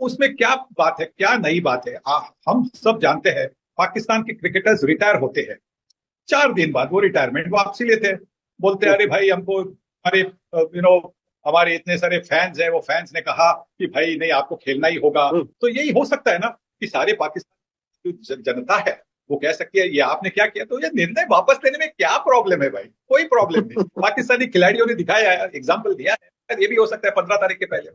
उसमें क्या बात है, क्या नई बात है? हम सब जानते हैं पाकिस्तान के क्रिकेटर्स रिटायर होते हैं, 4 दिन बाद वो रिटायरमेंट वापसी लेते हैं। बोलते हैं अरे भाई हमको हमारे हमारे इतने सारे फैंस हैं, वो फैंस ने कहा कि भाई नहीं आपको खेलना ही होगा। तो यही हो सकता है ना कि सारे पाकिस्तान की जो जनता है वो कह सकती है ये आपने क्या किया, तो ये निर्णय वापस लेने में क्या प्रॉब्लम है भाई? कोई प्रॉब्लम नहीं। पाकिस्तानी खिलाड़ियों ने दिखाया है, एग्जाम्पल दिया है, ये भी हो सकता है 15 तारीख के पहले।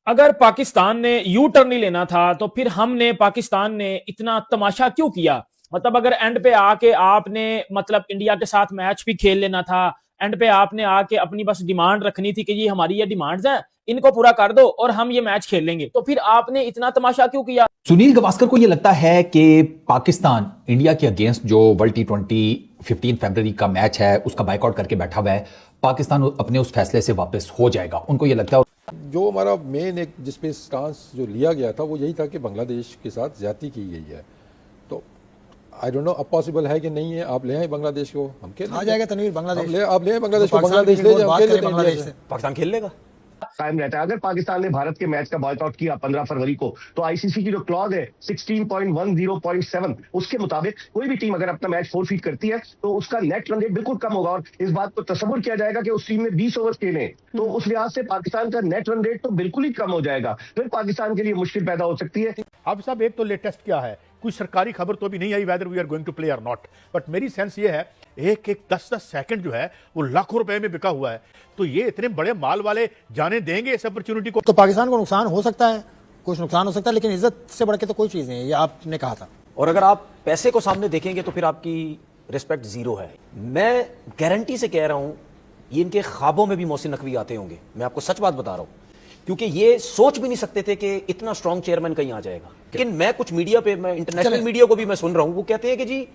अगर पाकिस्तान ने यू टर्न नहीं लेना था तो फिर हमने पाकिस्तान ने इतना तमाशा क्यों किया? मतलब अगर एंड पे आके आपने मतलब इंडिया के साथ मैच भी खेल लेना था, एंड पे आपने आके अपनी बस डिमांड रखनी थी कि ये हमारी ये डिमांड्स हैं, इनको पूरा कर दो और हम ये मैच खेल लेंगे, तो फिर आपने इतना तमाशा क्यों किया? सुनील गावस्कर को यह लगता है कि पाकिस्तान इंडिया के अगेंस्ट जो वर्ल्ड T20 15 फरवरी का मैच है उसका बाइकआउट करके बैठा हुआ है, पाकिस्तान अपने उस फैसले से वापस हो जाएगा, उनको यह लगता है। जो हमारा मेन एक जिसपे स्टांस जो लिया गया था वो यही था कि बांग्लादेश के साथ ज्यादती की गई है। तो आई डोंट नो अब पॉसिबल है कि नहीं है। आप ले आए बांग्लादेश को, हम खेल आ जाएगा तनवीर बांग्लादेश। आप ले आए बांग्लादेश को, बांग्लादेश ले जाए, हम खेल लेते हैं बांग्लादेश से। पाकिस्तान खेल लेगा, कायम रहता है। अगर पाकिस्तान ने भारत के मैच का बॉयकॉट किया 15 फरवरी को, तो आईसीसी की जो क्लॉज है 16.10.7 उसके मुताबिक कोई भी टीम अगर अपना मैच फोरफीट करती है तो उसका नेट रन रेट बिल्कुल कम होगा, और इस बात को तस्वुर किया जाएगा कि उस टीम में 20 ओवर खेले, तो उस लिहाज से पाकिस्तान का नेट रन रेट तो बिल्कुल ही कम हो जाएगा, फिर पाकिस्तान के लिए मुश्किल पैदा हो सकती है। अब साहब एक तो लेटेस्ट क्या है, कोई सरकारी खबर तो अभी नहीं आई whether we are going to play और नॉट, बट मेरी सेंस ये है एक 10-10 सेकंड जो है वो लाखों रुपए में बिका हुआ है, तो ये इतने बड़े माल वाले जाने देंगे इस अपॉर्चुनिटी को? तो पाकिस्तान को नुकसान हो सकता है, कुछ नुकसान हो सकता है, लेकिन इज्जत से बढ़ के तो कोई चीज नहीं है, ये आपने कहा था। और अगर आप पैसे को सामने देखेंगे तो फिर आपकी रिस्पेक्ट जीरो है। मैं गारंटी से कह रहा हूं ये इनके ख्वाबों में भी मोहसिन नकवी आते होंगे, मैं आपको सच बात बता रहा हूं, क्योंकि ये सोच भी नहीं सकते थे कि इतना स्ट्रांग चेयरमैन कहीं आ जाएगा। लेकिन मैं कुछ मीडिया पे, मैं इंटरनेशनल मीडिया को भी मैं सुन रहा हूं, वो कहते हैं कि जी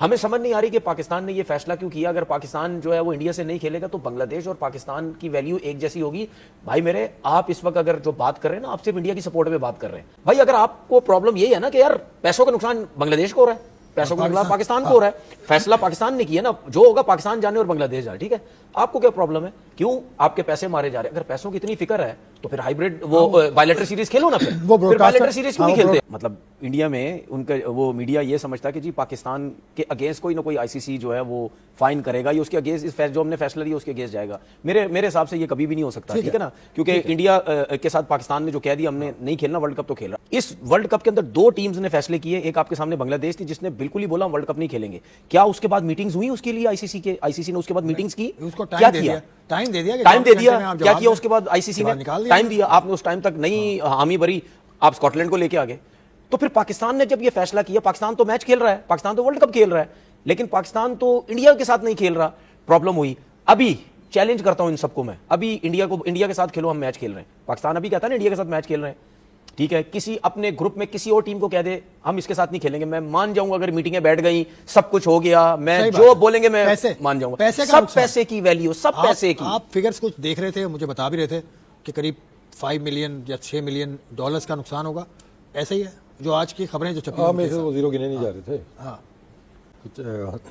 हमें समझ नहीं आ रही कि पाकिस्तान ने ये फैसला क्यों किया। अगर पाकिस्तान जो है वो इंडिया से नहीं खेलेगा तो बांग्लादेश और पाकिस्तान की वैल्यू एक जैसी होगी। भाई मेरे, आप इस वक्त अगर जो बात कर रहे हैं ना, आप सिर्फ इंडिया की सपोर्ट में बात कर रहे हैं। भाई अगर आपको प्रॉब्लम यही है ना कि यार पैसों का नुकसान बांग्लादेश को हो रहा है, पैसों का नुकसान पाकिस्तान को हो रहा है, फैसला पाकिस्तान ने किया ना, जो होगा पाकिस्तान जाने और बांग्लादेश जाए, ठीक है, आपको क्या प्रॉब्लम है? क्यों आपके पैसे मारे जा रहे हैं? अगर पैसों की इतनी फिक्र है तो फिर हाइब्रिड वो बायलैटरल सीरीज खेलो ना, फिर बायलैटरल सीरीज क्यों नहीं खेलते? मतलब इंडिया में उनका वो मीडिया ये समझता है कि जी पाकिस्तान के अगेंस्ट कोई ना कोई आईसीसी जो है वो फाइन करेगा, ये उसके अगेंस्ट इस जो हमने फैसला लिया उसके अगेंस्ट जाएगा। मेरे हिसाब से ये कभी भी नहीं हो सकता, ठीक है ना, क्योंकि इंडिया के साथ पाकिस्तान ने जो कह दिया हमने नहीं खेलना वर्ल्ड कप, तो खेल रहा। इस वर्ल्ड कप के अंदर 2 टीम्स ने फैसले किए, एक आपके सामने बांग्लादेश थी जिसने बिल्कुल ही बोला वर्ल्ड कप नहीं खेलेंगे। क्या उसके बाद मीटिंग्स हुई उसके लिए? आईसीसी ने उसके बाद मीटिंग्स की, क्या किया? टाइम दे दिया, क्या किया उसके बाद? आईसीसी ने टाइम दिया, आपने उस टाइम तक नहीं हामी भरी, आप स्कॉटलैंड को लेके आ गए। तो फिर पाकिस्तान ने जब ये फैसला किया, पाकिस्तान तो मैच खेल रहा है, पाकिस्तान तो वर्ल्ड कप खेल रहा है, लेकिन पाकिस्तान तो इंडिया के साथ नहीं खेल रहा, प्रॉब्लम हुई। अभी चैलेंज करता हूं इन सबको मैं, अभी इंडिया के साथ खेलो, हम मैच खेल रहे हैं। पाकिस्तान अभी कहता है ना इंडिया के साथ मैच खेल रहे हैं, ठीक है, किसी अपने ग्रुप में किसी और टीम को कह दे हम इसके साथ नहीं खेलेंगे, मैं मान जाऊंगा। अगर मीटिंगें बैठ गई, सब कुछ हो गया, मैं जो बोलेंगे मैं मान जाऊंगा। सब पैसे की वैल्यू, सब पैसे की। आप फिगर्स कुछ देख रहे थे, मुझे बता भी रहे थे कि करीब 5 मिलियन या 6 मिलियन डॉलर्स का नुकसान होगा, ऐसे ही है जो आज की खबरें जो छपी में से वो जीरो गिने नहीं जा रहे थे। हाँ,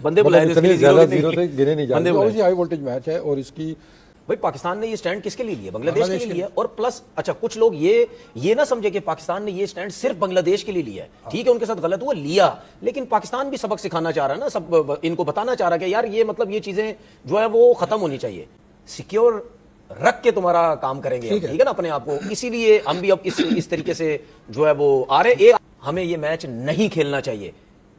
बंदे बुलाए थे, ज्यादा जीरो थे, गिने नहीं जा रहे थे। हाई वोल्टेज मैच है और इसकी भाई पाकिस्तान ने ये स्टैंड किसके लिए लिया? बांग्लादेश के लिए लिया। और प्लस अच्छा, कुछ लोग ये ना समझे कि पाकिस्तान ने ये स्टैंड सिर्फ बांग्लादेश के लिए लिया है, ठीक है, उनके साथ गलत हुआ, लिया, लेकिन पाकिस्तान भी सबक सिखाना चाह रहा है ना, सब इनको बताना चाह रहा है कि यार ये मतलब ये चीजें जो है वो खत्म होनी चाहिए, सिक्योर रख के तुम्हारा काम करेंगे, ठीक है ना, अपने आप को। इसीलिए हम भी अब इस तरीके से जो है वो आ रहे। हमें ये मैच नहीं खेलना चाहिए,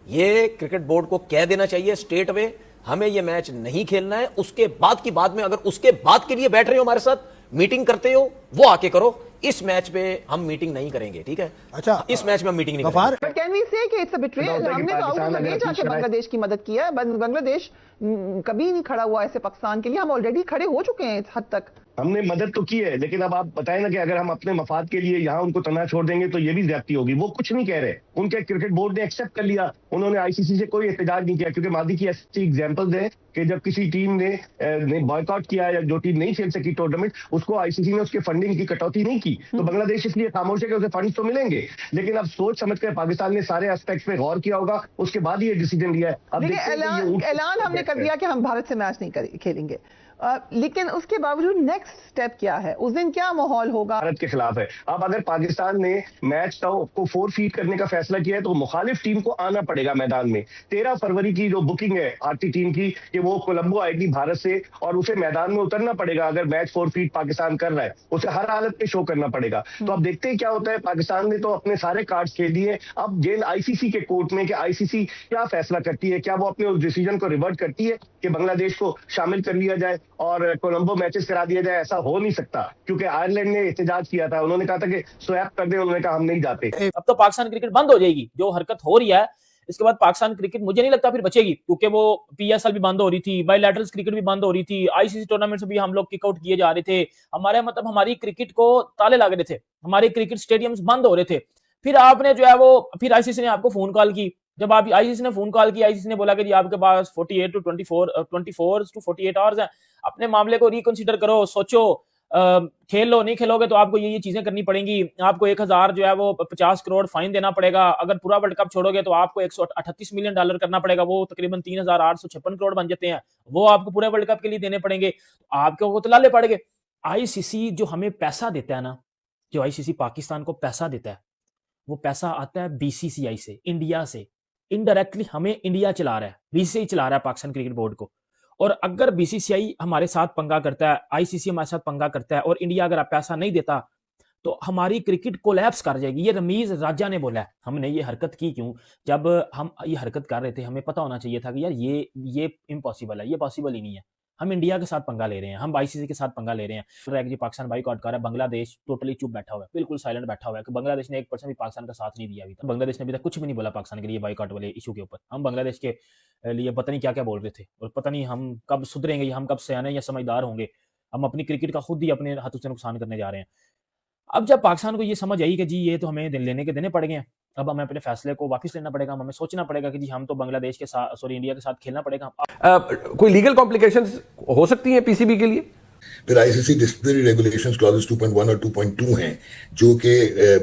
ये क्रिकेट बोर्ड को कह देना चाहिए स्टेट वे, हमें ये मैच नहीं खेलना है। उसके बाद की बाद में अगर उसके बाद के लिए बैठ रहे हो हमारे साथ, मीटिंग करते हो, वो आके करो। इस मैच पे हम मीटिंग नहीं करेंगे, ठीक है? अच्छा, इस मैच में हम मीटिंग नहीं करेंगे। But can we say कि it's a betrayal? हमने तो आउट में जाके बांग्लादेश की मदद की है, बांग्लादेश कभी नहीं खड़ा हुआ ऐसे पाकिस्तान के लिए, हम ऑलरेडी खड़े हो चुके हैं इस हद तक। हमने मदद तो की है, लेकिन अब आप बताएं ना कि अगर हम अपने मफाद के लिए यहाँ उनको तना छोड़ देंगे तो ये भी ज्यादती होगी। वो कुछ नहीं कह रहे, उनके क्रिकेट बोर्ड ने एक्सेप्ट कर लिया, उन्होंने आईसीसी से कोई एहतजाज नहीं किया, क्योंकि मादी की ऐसी एग्जांपल्स है कि जब किसी टीम ने बॉयकॉट किया या जो टीम नहीं खेल सकी टूर्नामेंट, उसको आईसीसी ने उसके फंडिंग की कटौती नहीं की, तो बांग्लादेश इसलिए खामोश है कि उसे फंड तो मिलेंगे, लेकिन अब सोच समझ कर पाकिस्तान ने सारे एस्पेक्ट्स पे गौर किया होगा, उसके बाद ही ये डिसीजन लिया है। अब ऐलान हमने कर दिया कि हम भारत से मैच नहीं खेलेंगे, लेकिन उसके बावजूद नेक्स्ट स्टेप क्या है, उस दिन क्या माहौल होगा? भारत के खिलाफ है। अब अगर पाकिस्तान ने मैच को 4 फीट करने का फैसला किया है तो मुखालिफ टीम को आना पड़ेगा मैदान में। 13 फरवरी की जो बुकिंग है भारतीय टीम की कि वो कोलंबो आएगी भारत से और उसे मैदान में उतरना पड़ेगा। अगर मैच 4 फीट पाकिस्तान कर रहा है उसे हर हालत में शो करना पड़ेगा। तो अब देखते हैं क्या होता है। पाकिस्तान ने तो अपने सारे कार्ड्स खेल दिए। अब गेंद आईसीसी के कोर्ट में कि आईसीसी क्या फैसला करती है, क्या वो अपने उस डिसीजन को रिवर्ट करती है कि बांग्लादेश को शामिल कर लिया जाए और कोलंबो मैचेस करा दिया जाए। ऐसा हो नहीं सकता क्योंकि आयरलैंड ने एहतजाज किया था, उन्होंने कहा था कि स्वैप कर दें, उन्होंने कहा हम नहीं जाते। अब तो पाकिस्तान क्रिकेट बंद हो जाएगी, जो हरकत हो रही है इसके बाद पाकिस्तान क्रिकेट मुझे नहीं लगता फिर बचेगी, क्योंकि वो पीएसएल भी बंद हो रही थी, बायलैटरल्स क्रिकेट भी बंद हो रही थी, आईसीसी टूर्नामेंट से भी हम लोग किक आउट किए जा रहे थे। हमारे मतलब हमारी क्रिकेट को ताले लग रहे थे, हमारे क्रिकेट स्टेडियम्स बंद हो रहे थे। फिर आपने जो है वो फिर आईसीसी ने आपको फोन कॉल की। जब आप आईसीसी ने फोन कॉल की, आईसीसी ने बोला कि जी आपके पास 48 to 48 आवर्स हैं, अपने मामले को रिकंसीडर करो, सोचो, खेल लो, नहीं खेलोगे तो आपको ये चीजें करनी पड़ेंगी। आपको 1000 जो है वो 50 करोड़ फाइन देना पड़ेगा। अगर पूरा वर्ल्ड कप छोड़ोगे तो आपको $138 मिलियन करना पड़ेगा, वो तकरीबन 3856 करोड़ बन जाते हैं, वो आपको पूरे वर्ल्ड कप के लिए देने पड़ेंगे। आपको वो तो लाले पड़ गए। आईसीसी जो हमें पैसा देता है ना, जो आईसीसी पाकिस्तान को पैसा देता है, वो पैसा आता है बीसीसीआई से, इंडिया से। इनडायरेक्टली हमें इंडिया चला रहा है, बीसीसीआई चला रहा है पाकिस्तान क्रिकेट बोर्ड को। और अगर बीसीसीआई हमारे साथ पंगा करता है, आईसीसी हमारे साथ पंगा करता है और इंडिया अगर पैसा नहीं देता तो हमारी क्रिकेट कोलैप्स कर जाएगी। ये रमीज राजा ने बोला है। हमने ये हरकत की क्यों? जब हम ये हरकत कर रहे थे हमें पता होना चाहिए था कि यार ये इम्पॉसिबल है, ये पॉसिबल ही नहीं है। हम इंडिया के साथ पंगा ले रहे हैं, हम आईसीसी के साथ पंगा ले रहे हैं। जी पाकिस्तान बाइकआउट कर रहा है, बांग्लादेश टोटली चुप बैठा हुआ है, बिल्कुल साइलेंट बैठा हुआ है कि बांग्लादेश ने 1% भी पाकिस्तान का साथ नहीं दिया अभी तक। बांग्लादेश ने अभी तक कुछ भी नहीं बोला पाकिस्तान के लिए बाइकआउट वाले इशू के ऊपर। हम बांग्लादेश के लिए पता नहीं क्या क्या बोल रहे थे और पता नहीं हम कब सुधरेंगे, हम कब सयाने या समझदार होंगे। हम अपनी क्रिकेट का खुद ही अपने हाथों से नुकसान करने जा रहे हैं। अब जब पाकिस्तान को ये समझ आई कि जी ये तो हमें लेने के देने पड़ गए हैं, अब हमें अपने फैसले को वापस लेना पड़ेगा, हमें सोचना पड़ेगा कि जी हम तो बांग्लादेश के साथ, सॉरी, इंडिया के साथ खेलना पड़ेगा। कोई लीगल कॉम्प्लिकेशंस हो सकती हैं पीसीबी के लिए? फिर आईसीसी डिसिप्लिनरी रेगुलेशंस क्लॉजेस 2.1 और 2.2 हैं जो कि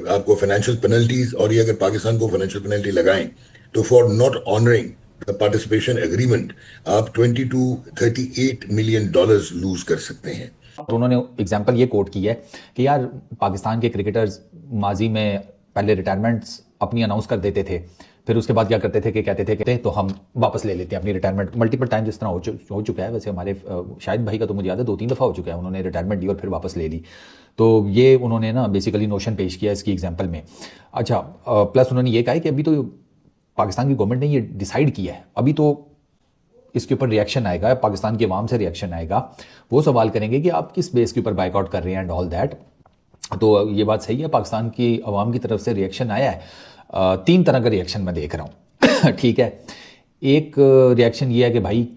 आपको फाइनेंशियल पेनल्टीज, और ये अगर पाकिस्तान को फाइनेंशियल पेनल्टी लगाएं तो for not honouring the participation agreement आप $20 to $38 मिलियन लूज कर सकते हैं। तो उन्होंने एग्जाम्पल ये कोट की है कि यार पाकिस्तान के क्रिकेटर्स माजी में पहले रिटायरमेंट्स अपनी अनाउंस कर देते थे, फिर उसके बाद क्या करते थे कि कहते थे तो हम वापस ले लेते हैं अपनी रिटायरमेंट। मल्टीपल टाइम जिस तरह हो चुका है, वैसे हमारे शाहिद भाई का तो मुझे याद है 2-3 दफ़ा हो चुका है, उन्होंने रिटायरमेंट ली और फिर वापस ले ली। तो ये उन्होंने ना बेसिकली नोशन पेश किया इसकी एग्जाम्पल में। अच्छा, प्लस उन्होंने ये कहा कि अभी तो पाकिस्तान की गवर्नमेंट ने ये डिसाइड किया है, अभी तो इसके ऊपर रिएक्शन आएगा, पाकिस्तान की आवाम से रिएक्शन आएगा, वो सवाल करेंगे कि आप किस बेस के ऊपर बाइकआउट कर रहे हैं एंड ऑल दैट। तो ये बात सही है, पाकिस्तान की आवाम की तरफ से रिएक्शन आया है। 3 तरह का रिएक्शन मैं देख रहा हूँ ठीक है। एक रिएक्शन ये है कि भाई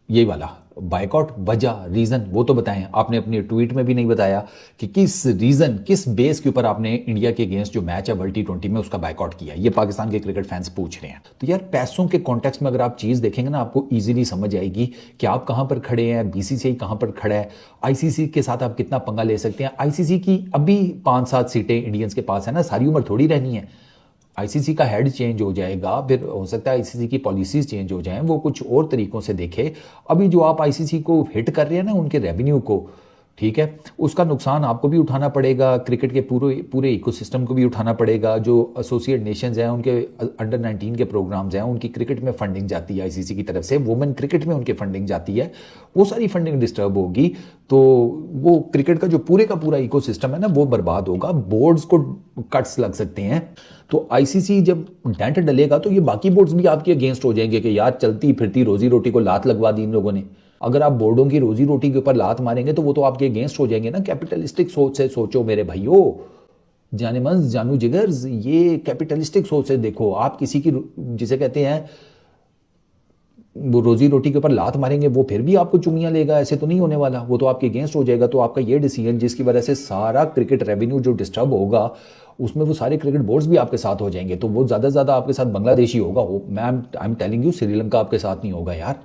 ये वाला बाइकआउट, वजह, रीज़न वो तो बताएं। आपने अपने ट्वीट में भी नहीं बताया कि किस रीज़न, किस बेस के ऊपर आपने इंडिया के अगेंस्ट जो मैच है वर्ल्ड T20 में उसका बाइकआउट किया। ये पाकिस्तान के क्रिकेट फैंस पूछ रहे हैं। तो यार पैसों के कॉन्टेक्स्ट में अगर आप चीज़ देखेंगे ना, आपको ईजिली समझ आएगी कि आप कहाँ पर खड़े हैं, बीसीसीआई कहाँ पर खड़ा है, आईसीसी के साथ आप कितना पंगा ले सकते हैं। आईसीसी की अभी 5-7 सीटें इंडियंस के पास है ना, सारी उम्र थोड़ी रहनी है। आईसीसी का हेड चेंज हो जाएगा, फिर हो सकता है आईसीसी की पॉलिसीज चेंज हो जाएं, वो कुछ और तरीकों से देखे। अभी जो आप आईसीसी को हिट कर रहे हैं ना, उनके रेवेन्यू को, ठीक है, उसका नुकसान आपको भी उठाना पड़ेगा, क्रिकेट के पूरे इकोसिस्टम को भी उठाना पड़ेगा। जो एसोसिएट नेशंस हैं उनके अंडर 19 के प्रोग्राम्स हैं, उनकी क्रिकेट में फंडिंग जाती है आईसीसी की तरफ से, वुमेन क्रिकेट में उनकी फंडिंग जाती है, वो सारी फंडिंग डिस्टर्ब होगी तो वो क्रिकेट का जो पूरे का पूरा इकोसिस्टम है ना वो बर्बाद होगा, बोर्ड्स को कट्स लग सकते हैं। तो आईसीसी जब डेंट डलेगा तो ये बाकी बोर्ड्स भी आपके अगेंस्ट हो जाएंगे कि यार चलती फिरती रोजी रोटी को लात लगवा दी इन लोगों ने। अगर आप बोर्डों की रोजी रोटी के ऊपर लात मारेंगे तो वो तो आपके अगेंस्ट हो जाएंगे ना। कैपिटलिस्टिक सोच से सोचो मेरे भाइयों, जाने मन जानू जिगर्स, ये कैपिटलिस्टिक सोच से देखो। आप किसी की जिसे कहते हैं वो रोजी रोटी के ऊपर लात मारेंगे, वो फिर भी आपको चुंगियां लेगा, ऐसे तो नहीं होने वाला, वो तो आपके अगेंस्ट हो जाएगा। तो आपका ये डिसीजन जिसकी वजह से सारा क्रिकेट रेवेन्यू जो डिस्टर्ब होगा उसमें वो सारे क्रिकेट बोर्ड्स भी आपके साथ हो जाएंगे। तो वो ज़्यादा से ज़्यादा आपके साथ बांग्लादेश ही होगा, वो I am telling you, Sri Lanka आपके साथ नहीं होगा यार।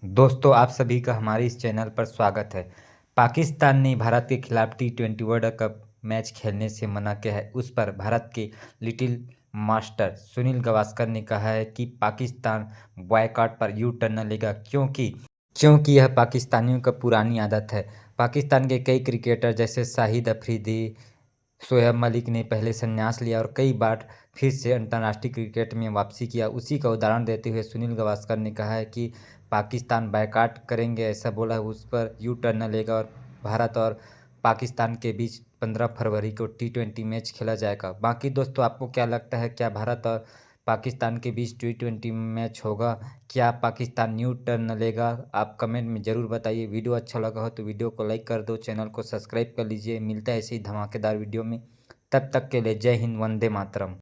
दोस्तों, आप सभी का हमारे इस चैनल पर स्वागत है। पाकिस्तान ने भारत के खिलाफ T20 वर्ल्ड कप मैच खेलने से मना किया है। उस पर भारत के लिटिल मास्टर सुनील गावस्कर ने कहा है कि पाकिस्तान बॉयकॉट पर यू टर्न न लेगा, क्योंकि क्योंकि यह पाकिस्तानियों का पुरानी आदत है। पाकिस्तान के कई क्रिकेटर जैसे शाहिद अफरीदी, शोएब मलिक ने पहले संन्यास लिया और कई बार फिर से अंतर्राष्ट्रीय क्रिकेट में वापसी किया। उसी का उदाहरण देते हुए सुनील गावस्कर ने कहा है कि पाकिस्तान बायकॉट करेंगे, ऐसा बोला। उस पर यू टर्न लेगा और भारत और पाकिस्तान के बीच 15 फरवरी को T20 मैच खेला जाएगा। बाकी दोस्तों, आपको क्या लगता है, क्या भारत और पाकिस्तान के बीच T20 मैच होगा? क्या पाकिस्तान न्यू टर्न लेगा? आप कमेंट में ज़रूर बताइए। वीडियो अच्छा लगा हो तो वीडियो को लाइक कर दो, चैनल को सब्सक्राइब कर लीजिए। मिलता है ऐसे ही धमाकेदार वीडियो में, तब तक के लिए जय हिंद, वंदे मातरम।